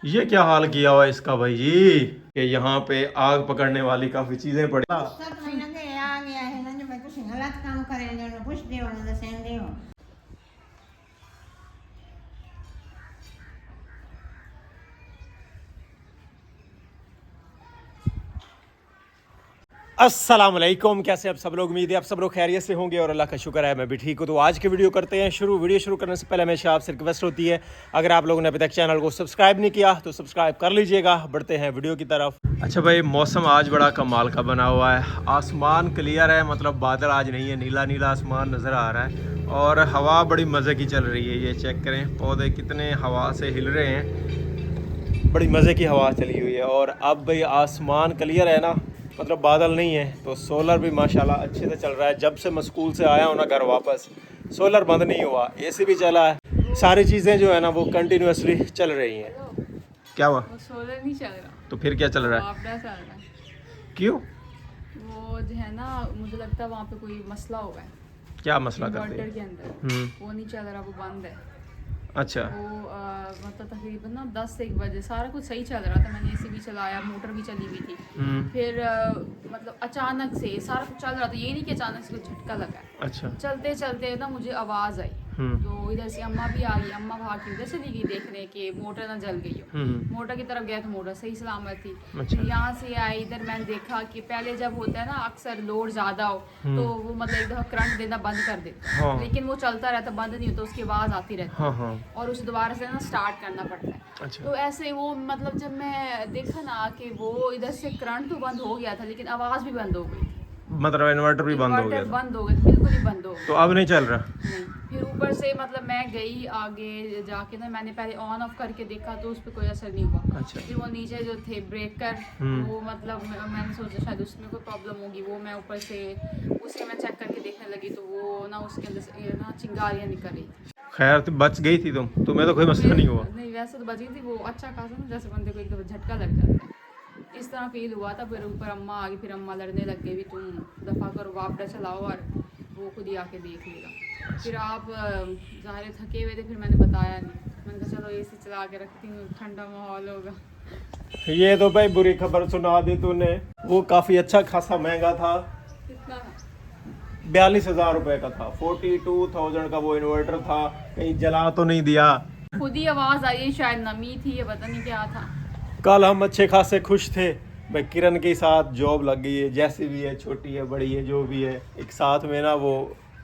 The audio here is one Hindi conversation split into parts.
ये क्या हाल किया हुआ है इसका भाई जी कि यहाँ पे आग पकड़ने वाली काफी चीजें पड़ी। 7 महीने के आ गया है ना जो मैं कुछ गलत काम करेंगे उन्हें कुछ दे उन्हें दसेंगे हो। अस्सलाम वालेकुम, कैसे आप सब लोग? उम्मीद है आप सब लोग खैरियत से होंगे और अल्लाह का शुक्र है मैं भी ठीक हूँ। तो आज की वीडियो करते हैं शुरू। वीडियो शुरू करने से पहले हमेशा आपसे रिक्वेस्ट होती है, अगर आप लोगों ने अभी तक चैनल को सब्सक्राइब नहीं किया तो सब्सक्राइब कर लीजिएगा। बढ़ते हैं वीडियो की तरफ। अच्छा भाई, मौसम आज बड़ा कमाल का बना हुआ है। आसमान क्लियर है, मतलब बादल आज नहीं है, नीला नीला आसमान नज़र आ रहा है और हवा बड़ी मज़े की चल रही है। ये चेक करें, पौधे कितने हवा से हिल रहे हैं, बड़ी मज़े की हवा चली हुई है। और अब भाई आसमान क्लियर है ना, मतलब बादल नहीं है, तो सोलर भी माशाल्लाह अच्छे से चल रहा है। जब से मैं स्कूल से आया हूँ ना घर वापस, सोलर बंद नहीं हुआ, एसी भी चला है, सारी चीज़ें जो है ना वो कंटिन्यूसली चल रही हैं। क्या हुआ? वो सोलर नहीं चल रहा, तो फिर क्या चल रहा है? आपदा चल रहा है। क्यों? वो जो है ना, मुझे लगता है वहाँ पे कोई मसला होगा है क्या मसला करते इन्वर्टर हैं? के अंदर। वो नहीं चल रहा, वो बंद है। अच्छा। वो मतलब तकरीबन ना 10 से 1 बजे सारा कुछ सही चल रहा था। मैंने एसी भी चलाया, मोटर भी चली हुई थी। फिर मतलब अचानक से सारा कुछ चल रहा था, ये नहीं कि अचानक से कुछ झटका लगा। अच्छा। चलते चलते ना मुझे आवाज़ आई, तो इधर से अम्मा भी आ गई। अम्मा भाग के उधर चली गई देखने कि मोटर ना जल गई हो। मोटर की तरफ गया तो मोटर सही सलामत थी। अच्छा। यहाँ से आई, इधर मैंने देखा कि पहले जब होता है ना अक्सर लोड ज़्यादा हो तो वो मतलब एक दफ़ा करंट देना बंद कर देता है। हाँ। लेकिन वो चलता रहता, बंद नहीं होता, उसकी आवाज़ आती रहती है। हाँ हाँ। और उसे दोबारा से ना स्टार्ट करना पड़ता है। अच्छा। तो ऐसे वो मतलब जब मैं देखा ना कि वो इधर से करंट तो बंद हो गया था लेकिन आवाज़ भी बंद हो गई थी। मतलब इन्वर्टर भी बंद हो गया था? बंद हो गया, बिल्कुल ही बंद हो गया। तो अब नहीं चल रहा? नहीं। फिर ऊपर से मतलब मैं गई आगे जाके ना, मैंने पहले ऑन ऑफ करके देखा तो उस पर कोई असर नहीं हुआ। अच्छा। फिर वो नीचे जो थे ब्रेकर, वो मतलब मैंने सोचा शायद उसमें कोई प्रॉब्लम होगी। वो मैं ऊपर से उसे मैं चेक करके देखने लगी तो वो ना उसके अंदर से ना चिंगारियाँ निकल रही थी। खैर तो बच गई थी तुम, तुम्हें तो कोई मसला नहीं हुआ? नहीं, वैसे तो बच गई थी। वो अच्छा खासा ना, जैसे बंदे को एक दफ़ा झटका लग जाता है, इस तरह फील हुआ था। फिर ऊपर अम्मा आ गई, फिर अम्मा लड़ने लग गई भी तुम दफ़ा करो, वापड़ा चलाओ और वो खुद ही आके देख लेगा। फिर आप ज़ाहिर थके हुए थे, फिर मैंने बताया नहीं। मैंने कहा चलो एसी चला के रखती हूँ, ठंडा माहौल होगा। ये तो भाई बुरी खबर सुना दी तूने। वो काफ़ी अच्छा खासा महंगा था, कितना 42,000 रुपये का था। 42,000 का वो इन्वर्टर था, कहीं जला तो नहीं दिया? खुद ही आवाज़ आई है, शायद नमी थी, ये पता नहीं क्या था। कल हम अच्छे खासे खुश थे भाई, किरण के साथ जॉब लग गई है, जैसी भी है, छोटी है बड़ी है जो भी है, एक साथ में ना वो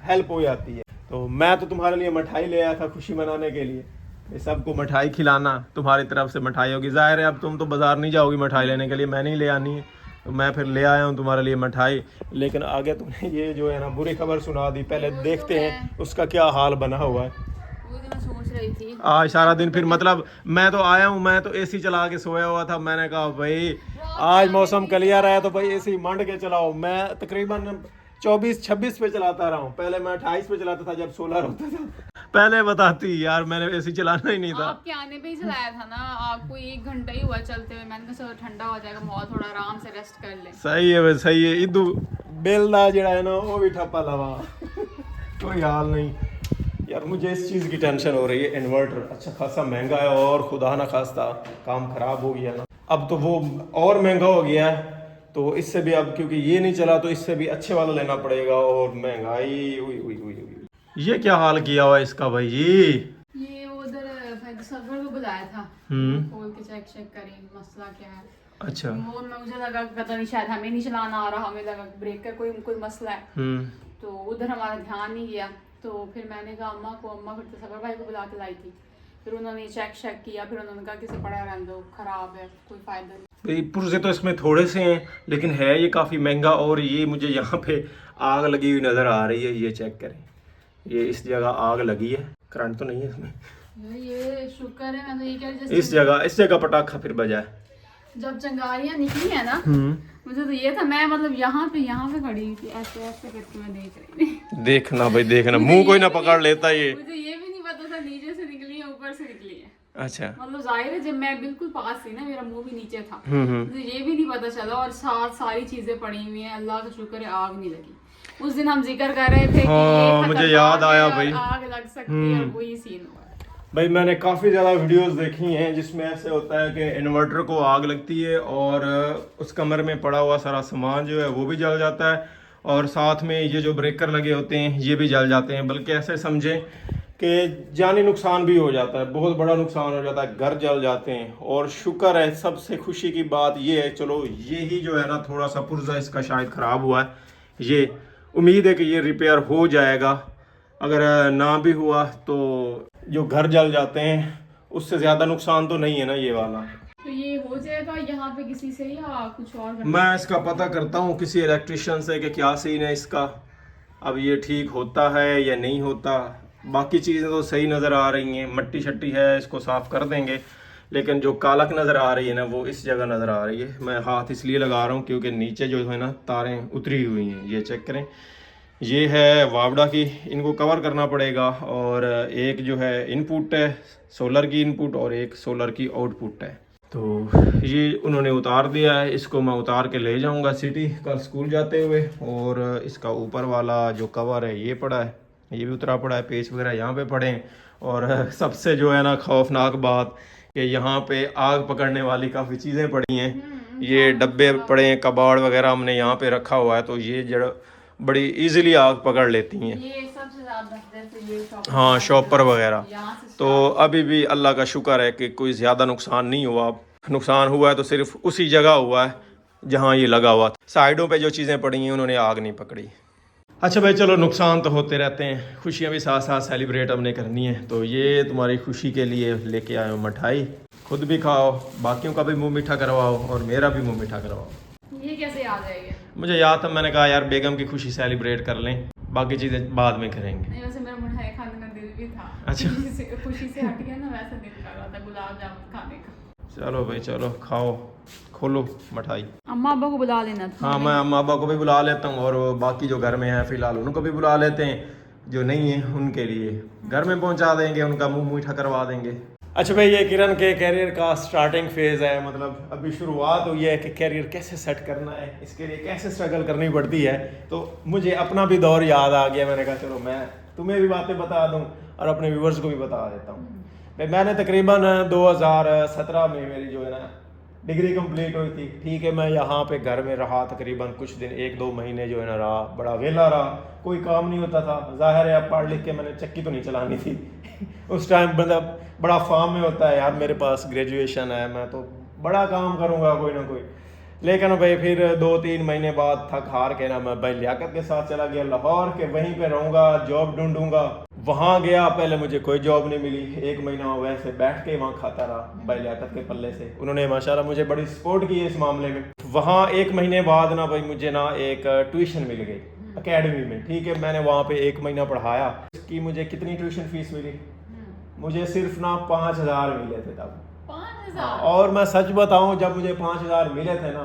हेल्प हो जाती है। तो मैं तो तुम्हारे लिए मिठाई ले आया था खुशी मनाने के लिए, ये सबको मिठाई खिलाना, तुम्हारी तरफ से मिठाई होगी। ज़ाहिर है अब तुम तो बाज़ार नहीं जाओगी मिठाई लेने के लिए, मैंने ही ले आनी है, तो मैं फिर ले आया हूँ तुम्हारे लिए मिठाई। लेकिन आगे तुमने ये जो है ना बुरी खबर सुना दी, पहले वो देखते तो हैं उसका क्या हाल बना हुआ है। वो तो मैं सोच रही थी। आज सारा दिन फिर मतलब मैं तो आया हूँ, मैं तो एसी चला के सोया हुआ था। मैंने कहा भाई आज मौसम क्लियर है तो भाई एसी मंड के चलाओ। मैं तकरीबन 24-26 पे चलाता रहा हूँ, पहले मैं 28 पे चलाता था जब सोलर होता था। पहले बताती यार, मैंने एसी चलाना ही नहीं था। आपके आने पे ही चलाया था ना, आपको 1 घंटा ही हुआ चलते हुए। मैंने कहा चलो ठंडा हो जाएगा माहौल, थोड़ा आराम से रेस्ट कर ले। सही है भाई, सही है। इदू बेलदा जड़ा है ना वो भी ठप्पा लवा। कोई हाल नहीं यार, मुझे इस चीज़ की टेंशन हो रही है। इन्वर्टर अच्छा खासा महंगा है और खुदा ना खास्ता काम खराब हो गया ना, अब तो वो और महंगा हो गया है। तो इससे भी अब क्योंकि ये नहीं चला तो इससे भी अच्छे वाला लेना पड़ेगा, और महंगाई हुई हुई हुई हुई। ये क्या हाल किया हुआ है इसका भाई जी? ये उधर सर्वर को बुलाया था, खोल के चेक करें मसला क्या है। अच्छा। वो मुझे लगा पता नहीं शायद हमें नहीं चलाना आ रहा, हमें लगा ब्रेकर कोई मसला है। तो उधर हमारा ध्यान नहीं गया। तो फिर मैंने कहा अम्मा को, अम्मा फिर तसव्वुर भाई को बुला के लाई थी। फिर उन्होंने चेक किया, फिर उन्होंने कहा कि इसे पड़ा रहने दो, खराब है, कोई फायदा नहीं। भाई पुर्जे तो इसमें थोड़े से हैं लेकिन है ये काफ़ी महंगा। और ये मुझे यहाँ पे आग लगी हुई नज़र आ रही है, ये चेक करें, ये इस जगह आग लगी है, करंट तो नहीं है इसमें। ये शुक्र है, मैं तो ये कह रही इस जगह पटाखा फिर बजा है। जब चिंगारियां निकली है ना, मुझे तो ये था, मैं मतलब यहाँ पे खड़ी हुई थी, ऐसे ऐसे करके मैं देख रही थी। देखना भाई देखना, मुंह कोई ना पकड़ लेता ये। मुझे ये भी नहीं पता था नीचे से निकली है ऊपर से निकली है। अच्छा। मतलब जाहिर है जब मैं बिल्कुल पास थी ना, मेरा मुंह भी नीचे था, मुझे ये भी नहीं पता चला। और साथ सारी चीजें पड़ी हुई हैं, अल्लाह का शुक्र है आग नहीं लगी। उस दिन हम जिक्र कर रहे थे कि ये मुझे याद आया भाई, आग लग सकती है, वही सीन हुआ। भाई मैंने काफ़ी ज़्यादा वीडियोस देखी हैं जिसमें ऐसे होता है कि इन्वर्टर को आग लगती है और उस कमरे में पड़ा हुआ सारा सामान जो है वो भी जल जाता है और साथ में ये जो ब्रेकर लगे होते हैं ये भी जल जाते हैं, बल्कि ऐसे समझें कि जानी नुकसान भी हो जाता है, बहुत बड़ा नुकसान हो जाता है, घर जल जाते हैं। और शुक्र है, सबसे खुशी की बात ये है, चलो ये ही जो है ना थोड़ा सा पुर्जा इसका शायद ख़राब हुआ है, ये उम्मीद है कि ये रिपेयर हो जाएगा। अगर ना भी हुआ तो जो घर जल जाते हैं उससे ज़्यादा नुकसान तो नहीं है ना ये वाला। तो ये हो जाएगा यहाँ पे किसी से या कुछ और मैं इसका पता करता हूँ किसी इलेक्ट्रिशियन से कि क्या सीन है इसका, अब ये ठीक होता है या नहीं होता। बाकी चीज़ें तो सही नज़र आ रही हैं, मट्टी शट्टी है इसको साफ़ कर देंगे, लेकिन जो कालक नज़र आ रही है ना वो इस जगह नज़र आ रही है। मैं हाथ इसलिए लगा रहा हूँ क्योंकि नीचे जो है ना तारें उतरी हुई हैं, ये चेक करें, ये है वावडा की, इनको कवर करना पड़ेगा। और एक जो है इनपुट है सोलर की इनपुट और एक सोलर की आउटपुट है, तो ये उन्होंने उतार दिया है। इसको मैं उतार के ले जाऊंगा सिटी कल स्कूल जाते हुए। और इसका ऊपर वाला जो कवर है ये पड़ा है, ये भी उतरा पड़ा है, पेच वगैरह यहाँ पे पड़े हैं। और सबसे जो है ना खौफनाक बात कि यहाँ पे आग पकड़ने वाली काफ़ी चीज़ें पड़ी हैं, ये डब्बे पड़े हैं, कबाड़ वगैरह हमने यहाँ पे रखा हुआ है, तो ये जड़ बड़ी इजीली आग पकड़ लेती हैं। ये सबसे ज्यादा जैसे ये शॉपर, हाँ शॉपर वगैरह। यहाँ से तो अभी भी अल्लाह का शुक्र है कि कोई ज़्यादा नुकसान नहीं हुआ। नुकसान हुआ है तो सिर्फ उसी जगह हुआ है जहाँ ये लगा हुआ था, साइडों पे जो चीज़ें पड़ी हैं उन्होंने आग नहीं पकड़ी। अच्छा भाई चलो, नुकसान तो होते रहते हैं, खुशियाँ भी साथ साथ सेलिब्रेट हमने करनी है। तो ये तुम्हारी खुशी के लिए लेके आए हो मिठाई, खुद भी खाओ, बाकियों का भी मुंह मीठा करवाओ और मेरा भी मुंह मीठा करवाओ। ये कैसे याद आएगा? मुझे याद था, मैंने कहा यार बेगम की खुशी सेलिब्रेट कर लें, बाकी चीज़ें बाद में करेंगे। नहीं वैसे मेरा मिठाई खाने का दिल भी था। अच्छा। खुशी से हट गया ना, वैसा दिल कर रहा था गुलाब जामुन खाने का। चलो भाई चलो, खाओ, खोलो मिठाई। अम्मा अब्बा को बुला लेना था। हाँ मैं अम्मा अब्बा को भी बुला लेता हूँ और बाकी जो घर में है फिलहाल उनको भी बुला लेते हैं, जो नहीं है उनके लिए घर में पहुँचा देंगे, उनका मुंह मीठा करवा देंगे। अच्छा भाई, ये किरण के कैरियर का स्टार्टिंग फेज़ है, मतलब अभी शुरुआत हुई है कि कैरियर कैसे सेट करना है, इसके लिए कैसे स्ट्रगल करनी पड़ती है। तो मुझे अपना भी दौर याद आ गया, मैंने कहा चलो मैं तुम्हें भी बातें बता दूं और अपने व्यूवर्स को भी बता देता हूँ। भाई मैंने तकरीबन 2017 में मेरी जो है ना डिग्री कंप्लीट हुई थी। ठीक है, मैं यहाँ पे घर में रहा तकरीबन कुछ दिन, 1-2 महीने जो है ना रहा, बड़ा वेला रहा, कोई काम नहीं होता था। ज़ाहिर है अब पढ़ लिख के मैंने चक्की तो नहीं चलानी थी उस टाइम मतलब बड़ा फार्म में होता है यार, मेरे पास ग्रेजुएशन है, मैं तो बड़ा काम करूँगा कोई ना कोई। लेकिन भाई फिर 2-3 महीने बाद थक हार के ना मैं भाई लियाकत के साथ चला गया लाहौर के, वहीं पे रहूँगा, जॉब ढूंढूंगा। वहाँ गया, पहले मुझे कोई जॉब नहीं मिली, 1 महीना वैसे बैठ के वहाँ खाता रहा भाई लियाकत के पल्ले से। उन्होंने माशाल्लाह मुझे बड़ी सपोर्ट की है इस मामले में। वहाँ 1 महीने बाद ना भाई मुझे ना एक ट्यूशन मिल गई अकेडमी में। ठीक है, मैंने वहाँ पे 1 महीना पढ़ाया। इसकी मुझे कितनी ट्यूशन फीस मिली? मुझे सिर्फ ना 5,000 मिले थे तब। 5,000? और मैं सच बताऊं, जब मुझे 5,000 मिले थे ना,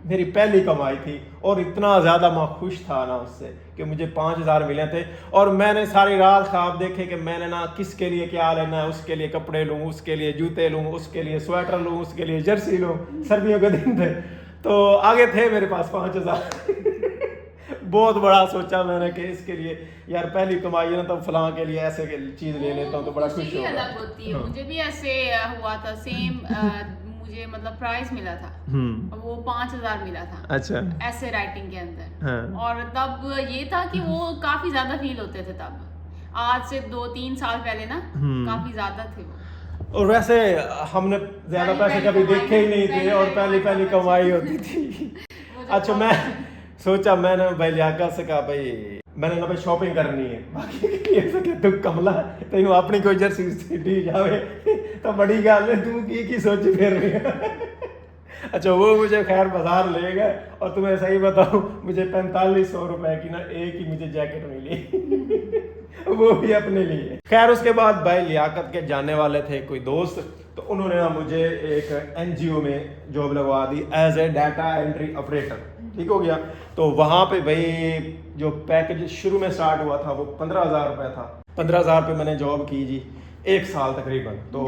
मेरी पहली कमाई थी और इतना ज़्यादा मैं खुश था ना उससे कि मुझे 5,000 मिले थे। और मैंने सारी रात ख्वाब देखे कि मैंने ना किसके लिए क्या लेना है, उसके लिए कपड़े लूँ, उसके लिए जूते लूँ, उसके लिए स्वेटर लूँ, उसके लिए जर्सी लूँ। सर्दियों के दिन थे तो आगे थे मेरे पास 5,000 बहुत बड़ा सोचा मैंने कि इसके लिए यार पहली कमाई है ना, तो फलां के लिए ऐसे चीज़ ले लेता हूँ तो बड़ा खुश होगा। अलग होती है। मुझे भी ऐसे हुआ था सेम। मुझे मतलब प्राइज मिला था, वो 5,000 मिला था। अच्छा। ऐसे राइटिंग के अंदर। हाँ। और तब ये था कि वो काफी ज्यादा फील होते थे तब, आज से 2-3 साल पहले ना काफी ज्यादा थे वो। और वैसे हमने ज्यादा पैसे कभी देखे ही नहीं थे और पहली कमाई होती थी। अच्छा, मैं सोचा, मैंने भाई लियाकत से कहा भाई मैंने ना भाई शॉपिंग करनी है, बाकी तू कमला तेन अपनी कोई जर्सी सीधी जावे तो बड़ी गल है, तू की सोची फिर रही है। अच्छा, वो मुझे खैर बाजार ले गए और तुम्हें सही बताऊं, मुझे 4500 रुपए की ना एक ही मुझे जैकेट मिली वो भी अपने लिए। खैर उसके बाद भाई लियाकत के जाने वाले थे कोई दोस्त, तो उन्होंने ना मुझे एक NGO में जॉब लगवा दी as a data entry operator. ठीक हो गया। तो वहाँ पे भाई जो पैकेज शुरू में स्टार्ट हुआ था वो 15,000 रुपये था। 15,000 पे मैंने जॉब की जी 1 साल तकरीबन। तो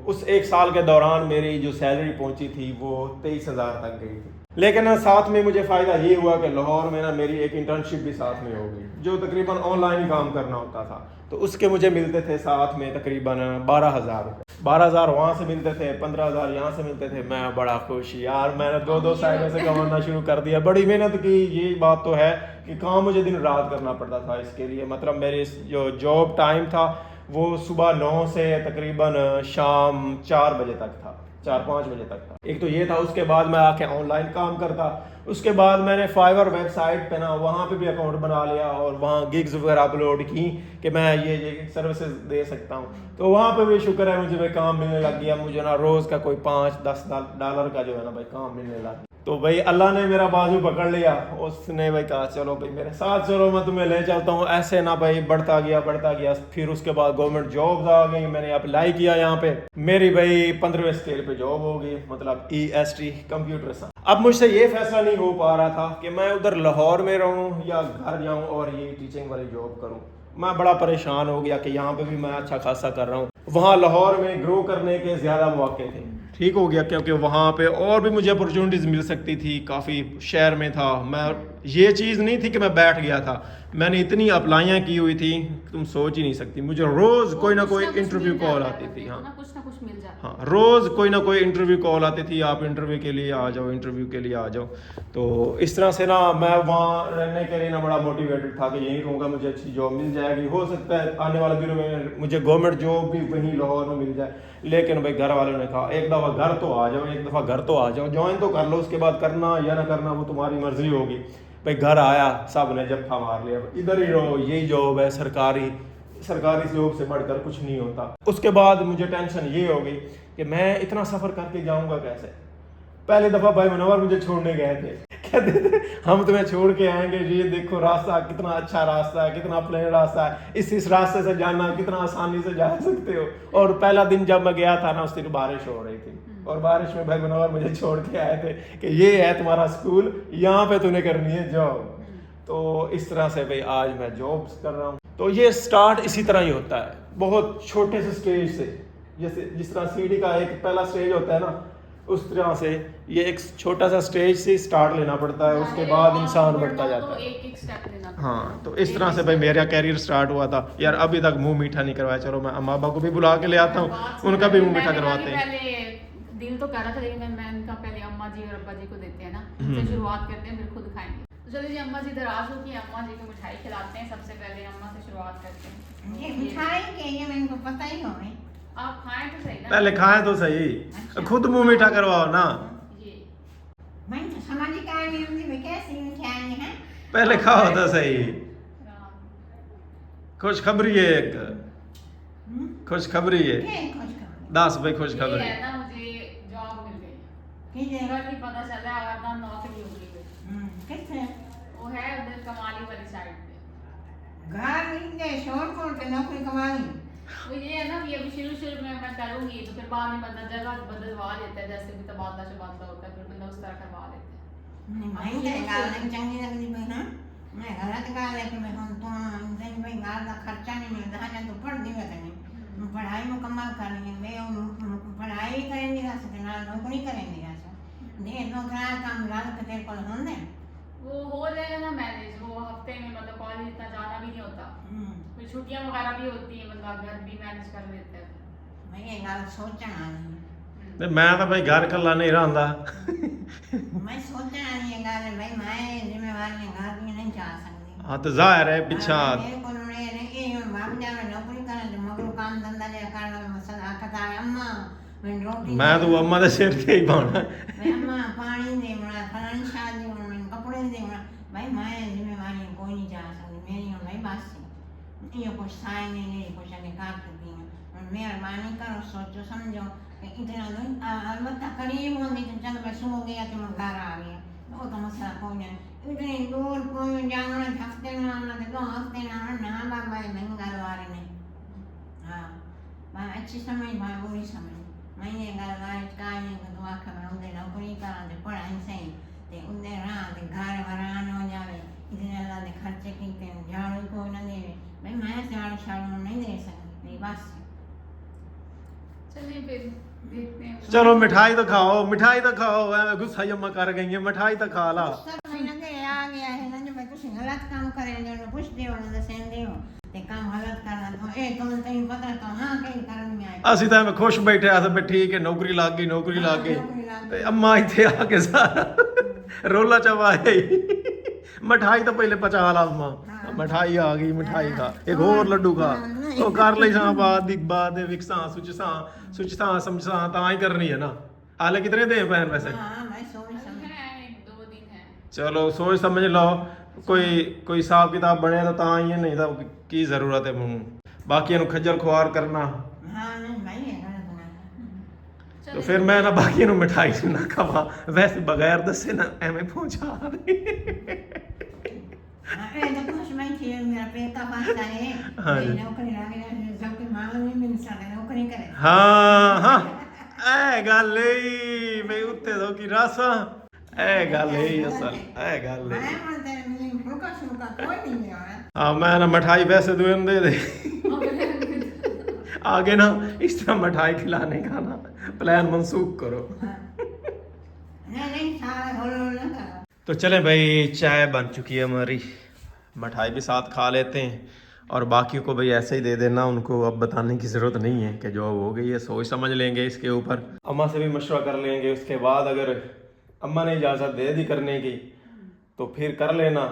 उस 1 साल के दौरान मेरी जो सैलरी पहुंची थी वो 23,000 तक गई थी। लेकिन ना साथ में मुझे फ़ायदा ये हुआ कि लाहौर में ना मेरी एक इंटर्नशिप भी साथ में हो गई, जो तकरीबन ऑनलाइन काम करना होता था। तो उसके मुझे मिलते थे साथ में तकरीबन 12,000 रुपये। 12,000 वहाँ से मिलते थे, 15,000 यहाँ से मिलते थे। मैं बड़ा खुश यार, मैंने दो साइडों से कमाना शुरू कर दिया। बड़ी मेहनत की, ये बात तो है कि काम मुझे दिन रात करना पड़ता था इसके लिए। मतलब मेरे जो जॉब टाइम था वो सुबह 9 से तकरीबन शाम 4 बजे तक था, 4-5 बजे तक था। एक तो ये था, उसके बाद मैं आके ऑनलाइन काम करता। उसके बाद मैंने फाइवर वेबसाइट पे ना वहाँ पे भी अकाउंट बना लिया और वहाँ गिग्स वगैरह अपलोड की कि मैं ये सर्विसेज दे सकता हूँ। तो वहाँ पे भी शुक्र है मुझे भाई काम मिलने लग गया। मुझे ना रोज़ का कोई $5-10 का जो है ना भाई काम मिलने लग गया। तो भाई अल्लाह ने मेरा बाजू पकड़ लिया। उसने भाई कहा चलो भाई मेरे साथ चलो, मैं तुम्हें ले चलता हूँ। ऐसे ना भाई बढ़ता गया। फिर उसके बाद गवर्नमेंट जॉब्स आ गई। मैंने अप्लाई किया यहाँ पे, मेरी भाई 15वें स्केल पे जॉब हो गई, मतलब EST कंप्यूटर साइंस। अब मुझसे ये फैसला नहीं हो पा रहा था कि मैं उधर लाहौर में रहूँ या घर जाऊँ और ये टीचिंग वाली जॉब करूँ। मैं बड़ा परेशान हो गया कि यहाँ पे भी मैं अच्छा खासा कर रहा हूँ, वहाँ लाहौर में ग्रो करने के ज़्यादा मौके थे। ठीक हो गया क्योंकि वहाँ पे और भी मुझे अपॉर्चुनिटीज़ मिल सकती थी, काफ़ी शहर में था मैं। ये चीज़ नहीं थी कि मैं बैठ गया था, मैंने इतनी अप्लाइयाँ की हुई थी तुम सोच ही नहीं सकती। मुझे रोज़ कोई ना कोई इंटरव्यू कॉल आती थी। हाँ, कुछ ना कुछ मिल जाता। हाँ, रोज़ कोई ना कोई इंटरव्यू कॉल आती थी, आप इंटरव्यू के लिए आ जाओ, इंटरव्यू के लिए आ जाओ। तो इस तरह से ना मैं वहाँ रहने के लिए ना बड़ा मोटिवेटेड था कि यहीं रहूँगा, मुझे अच्छी जॉब मिल जाएगी। हो सकता है आने वाले दिनों में मुझे गवर्नमेंट जॉब भी वहीं लाहौर में मिल जाए। लेकिन भाई घर वालों ने कहा एक दफ़ा घर तो आ जाओ, ज्वाइन तो कर लो, उसके बाद करना या ना करना वो तुम्हारी मर्जी होगी। भाई घर आया, सब ने जफ्फा मार लिया, इधर ही रहो, यही जॉब है, सरकारी जॉब से बढ़कर कुछ नहीं होता। उसके बाद मुझे टेंशन ये हो गई कि मैं इतना सफ़र करके जाऊंगा कैसे। पहली दफ़ा भाई मनोवर मुझे छोड़ने गए थे, कहते थे हम तुम्हें छोड़ के आएंगे, ये देखो रास्ता कितना अच्छा रास्ता है, कितना प्लेन रास्ता है, इस रास्ते से जाना, कितना आसानी से जा सकते हो। और पहला दिन जब मैं गया था ना, उस दिन बारिश हो रही थी और बारिश में भाई मनोवर मुझे छोड़ के आए थे कि ये है तुम्हारा स्कूल, यहाँ पे तूने करनी है जॉब। तो इस तरह से भाई आज मैं जॉब्स कर रहा हूँ। तो ये स्टार्ट इसी तरह ही होता है, बहुत छोटे से स्टेज से। जैसे जिस तरह सीढ़ी का एक पहला स्टेज होता है ना, उस तरह से ये एक छोटा सा स्टेज से स्टार्ट लेना पड़ता है, उसके बाद इंसान बढ़ता जाता है। एक स्टेप लेना। हाँ, तो इस तरह से भाई मेरा कैरियर स्टार्ट हुआ था यार। अभी तक मुंह मीठा नहीं करवाया, चलो मैं अम्मा अब्बा को भी बुला के ले आता हूँ, उनका भी मुंह मीठा करवाते हैं। पहले दिल तो कर रहा था, लेकिन मैं इनका पहले अम्मा जी और अब्बा जी को देते हैं ना, उनसे शुरुआत करते हैं, फिर खुद खाएंगे। तो चलिए जी, अम्मा जी इधर आ चुकी हैं, अम्मा जी को मिठाई खिलाते हैं। सबसे पहले अम्मा से शुरुआत करते हैं। ये मिठाई के ये मेरे को पता ही होगा। आप खाएं तो सही ना, पहले खाएं तो सही, खुद मुंह मीठा करवाओ ना। ये मैं तो समझ के आई नहीं मैं कैसी मिठाई है। पहले खाओ तो सही। खुशखबरी है एक, खुशखबरी है। ये खुश खबर। 10 भाई ये खुशखबरी। है ना, मुझे जॉब मिल गई। ठीक है। कल ही पता चला अगर नौकरी हो गई। किससे? वो है उधर कमाली वाली साइड पे। घर इनके छोड़ के नौकरी कमाई। वो ये है ना कि अभी शुरू में मैं करूंगी तो फिर बाद में बंदा जगह बदलवा लेता है, जैसे भी तबादला शबादला होता है, फिर बंदा उस तरह करवा लेता है। मैं तो गाल नहीं चंगी लगती भाई। हाँ, मैं गलत गाल है कि मैं हम तो नहीं भाई गाल का खर्चा नहीं मिलता है, तो पढ़ दिया करें, पढ़ाई मुकम्मल करेंगे, मैं पढ़ाई करेंगे ना सके ना नौकरी करेंगे ना सके दे नौकरा काम लाल के तेरे को होने वो हो जाएगा ना मैनेज। वो हफ्ते में मतलब कॉलेज इतना जाना भी नहीं होता, फिर छुट्टियां वगैरह भी होती है, मतलब घर भी मैनेज कर लेते हैं। मैं ये गाल सोचा नहीं। मैं तो भाई घर कल्ला नहीं रहा। मैं सोचा नहीं ये गाल भाई मैं जिम्मेवारी घर की नहीं जा सकती। हाँ तो जाहिर है पीछा मेरे को ने ये बाप जा में नौकरी करे तो मगर काम धंधा जे करना में सदा कथा अम्मा मैं रोटी मैं तो अम्मा दे सिर ते ही पाना। मैं अम्मा पानी दे बना फलानी शादी में कपड़े दे बना भाई मैं जिम्मेवारी कोई नहीं जा सकती मेरी भाई बस ये कुछ साई नहीं कुछ नहीं काट सकती हूँ। मेहरबानी करो सोचो समझो इतना अलबत्ता करीब होंगी तो चलो मैं सो गया तो मैं घर आ गया वो तो मसला कोई नहीं। इतनी दूर कोई जाना हफ्ते में आना तो 2 हफ्ते में आना ना बाबा नहीं घर वाले नहीं। हाँ मैं अच्छी समझ भाई बुरी समझ मैंने घर वाले का नहीं तो दुआ कर मैं उन्हें नौकरी करा दे पढ़ाई सही ते उन्हें रहा ते घर वरान हो जावे इतने ज़्यादा खर्चे कीते झाड़ू को न देवे भाई मैं झाड़ू नहीं दे सकती मेरी बस। चलिए फिर देखते हैं। चलो मिठाई तो खाओ, मिठाई तो खाओ। ਐਵੇਂ ਗੁੱਸਾ ਜਮਾ ਕਰ ਗਈ ਹੈ, ਮਿਠਾਈ ਤਾਂ ਖਾ ਲਾ। सब लगे आ गया है ना जो मैं कुछ गलत काम करे जो मैं कुछ दे और दसेंदे हो ते काम गलत करना तो ए तो तैਨੂੰ पता तो हां कहीं करन में आए ਅਸੀਂ ਤਾਂ ਐਵੇਂ ਖੁਸ਼ ਬੈਠੇ ਆ ਤੇ ਠੀਕ ਹੈ, ਨੌਕਰੀ ਲੱਗ ਗਈ, ਨੌਕਰੀ ਲੱਗ ਗਈ। ਤੇ ਅੰਮਾ ਇੱਥੇ ਆ ਕੇ ਸਾਰਾ ਰੋਲਾ ਚਵਾਇਆ ਹੀ। ਮਿਠਾਈ ਤਾਂ ਪਹਿਲੇ ਪਚਾ ਲਾ ਅੰਮਾ। ਮਿਠਾਈ ਆ ਗਈ, ਮਿਠਾਈ ਖਾ, ਇੱਕ ਹੋਰ ਲੱਡੂ ਖਾ। ਉਹ ਕਰ ਲਈ ਸਾਂ ਬਾਅਦ ਦੇ ਵਿਕਸਾਂ ਸੁਚਸਾਂ ਸਮਝਾਂ ਤਾਂ ਹੀ ਕਰਨੀ ਹੈ ਨਾ। ਹਾਲੇ ਕਿਤਨੇ ਦੇ ਪੈਣ ਵੈਸੇ? हां मैं सोच समझ है 2 दिन है। ਚਲੋ ਸੋਚ ਸਮਝ ਲਓ, ਕੋਈ ਹਿਸਾਬ ਕਿਤਾਬ ਬਣਿਆ ਤਾਂ ਹੀ ਹੈ, ਨਹੀਂ ਤਾਂ ਕੀ ਜ਼ਰੂਰਤ ਹੈ ਹੁਣ ਬਾਕੀਆਂ ਨੂੰ ਖੱਜਲ ਖੁਆਰ ਕਰਨਾ। हां नहीं भाई है गलत ना तो फिर मैं ना बाकी ਨੂੰ ਮਿਠਾਈ ਨਾ ਖਵਾ, ਵੈਸੇ ਬਗੈਰ ਦੱਸੇ ਨਾ ਐਵੇਂ ਪਹੁੰਚਾ ਦੇ। हां ए तो कुछ मैं थी मेरा पेट का पास्ता है नौकरी लगे सबकी मांग नहीं मिल सकता नौकरी करे ਹਾਂ ਇਹ ਗੱਲ ਈ ਬਈ ਉੱਤੇ ਤੋਂ ਕੀ ਰਾਸਾ, ਇਹ ਗੱਲ ਈ ਅਸਲ, ਇਹ ਗੱਲ ਈ। मैं बोलते हैं फुल्का शुल्का कोई नहीं है हाँ मैं ना मिठाई वैसे दो दे आगे ना इस तरह मिठाई खिलाने का ना प्लान मंसूख करो। नहीं सारे होलो ना करो। तो चलें भाई, चाय बन चुकी है हमारी, मिठाई भी साथ खा लेते हैं और बाकियों को भाई ऐसे ही दे देना। उनको अब बताने की ज़रूरत नहीं है कि जो हो गई है सोच समझ लेंगे इसके ऊपर। अम्मा से भी मशवरा कर लेंगे, उसके बाद अगर अम्मा ने इजाज़त दे दी करने की तो फिर कर लेना,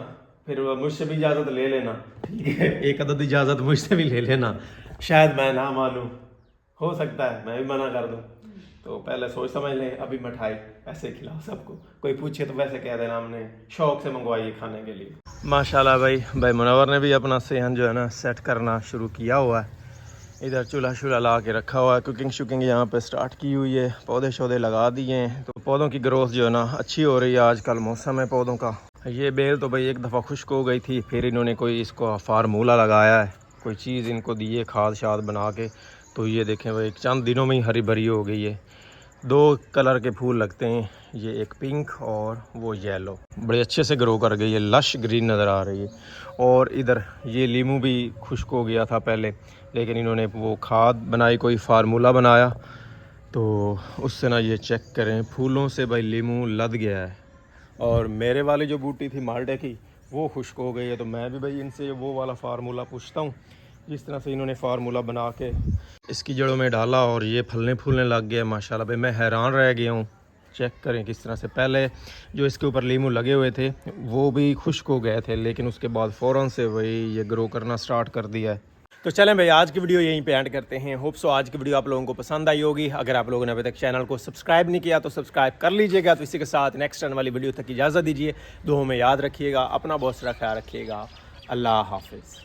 फिर मुझसे भी इजाज़त ले लेना, ठीक है? एक अदद इजाज़त मुझसे भी ले लेना, शायद मैं ना मानूँ, हो सकता है मैं भी मना कर दूँ। तो पहले सोच समझ लें, अभी मिठाई ऐसे खिलाओ सबको, कोई पूछे तो वैसे कह देना हमने शौक से मंगवाई है खाने के लिए। माशाल्लाह भाई मुनव्वर ने भी अपना सेहन जो है ना सेट करना शुरू किया हुआ है। इधर चूल्हा शूल्हा ला के रखा हुआ है, कुकिंग शुकिंग यहाँ पे स्टार्ट की हुई है, पौधे शौधे लगा दिए हैं। तो पौधों की ग्रोथ जो है ना अच्छी हो रही है, आजकल मौसम है पौधों का। ये बेल तो भाई एक दफ़ा खुश्क हो गई थी, फिर इन्होंने कोई इसको फार्मूला लगाया है, कोई चीज़ इनको दी है खाद शाद बना के, तो ये देखें भाई चंद दिनों में ही हरी भरी हो गई है। 2 कलर के फूल लगते हैं, ये एक पिंक और वो येलो, बड़े अच्छे से ग्रो कर गई है, लश ग्रीन नज़र आ रही है। और इधर ये लीमू भी खुश्क हो गया था पहले, लेकिन इन्होंने वो खाद बनाई, कोई फार्मूला बनाया, तो उससे ना ये चेक करें फूलों से भाई लीमू लद गया है। और मेरे वाली जो बूटी थी माल्टे की वो खुश्क हो गई है, तो मैं भी भाई इनसे वो वाला फार्मूला पूछता हूँ जिस तरह से इन्होंने फार्मूला बना के इसकी जड़ों में डाला और ये फलने फूलने लग गया माशाल्लाह। भाई मैं हैरान रह गया हूँ, चेक करें किस तरह से पहले जो इसके ऊपर लीमू लगे हुए थे वो भी खुश्क हो गए थे, लेकिन उसके बाद फ़ौरन से वही ये ग्रो करना स्टार्ट कर दिया है। तो चलें भाई आज की वीडियो यहीं पे एंड करते हैं। होप सो आज की वीडियो आप लोगों को पसंद आई होगी। अगर आप लोगों ने अभी तक चैनल को सब्सक्राइब नहीं किया तो सब्सक्राइब कर लीजिएगा। तो इसी के साथ नेक्स्ट आने वाली वीडियो तक इजाज़त दीजिए, दुआओं में याद रखिएगा, अपना बहुत सारा ख्याल रखिएगा। अल्लाह हाफिज़।